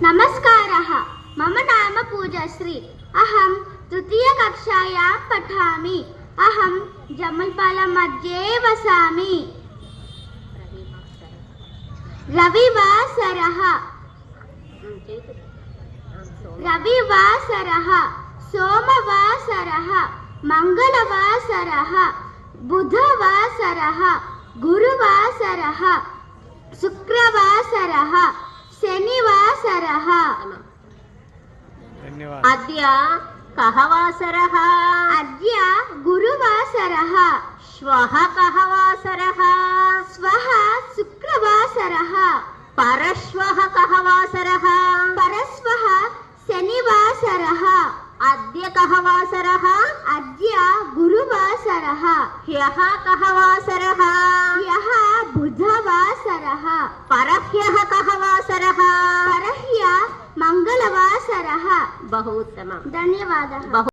नमस्कारः। मम नाम पूजाश्री। अहं तृतीयकक्षायां पठामि। अहं जमल्पालं मध्ये वसामि। रविवासरः रविवासरः सोमवासरः मंगलवासरः बुधवासरः गुरुवासरः शुक्रवासरः शनिवासरः। अद्य कः वासरः? अद्य गुरुवासरः। श्वः कः वासरः? श्वः शुक्रवासरः। परश्वः कः वासरः? परश्वः शनिवासरः। अद्य कः वासरः? अद्य गुरुवासरः। ह्यः कः वासरः? ह्यः बुधवासरः। परह्यः कः वासरः? परह्यः मंगलवासरः। बहु उत्तमम्। धन्यवादः।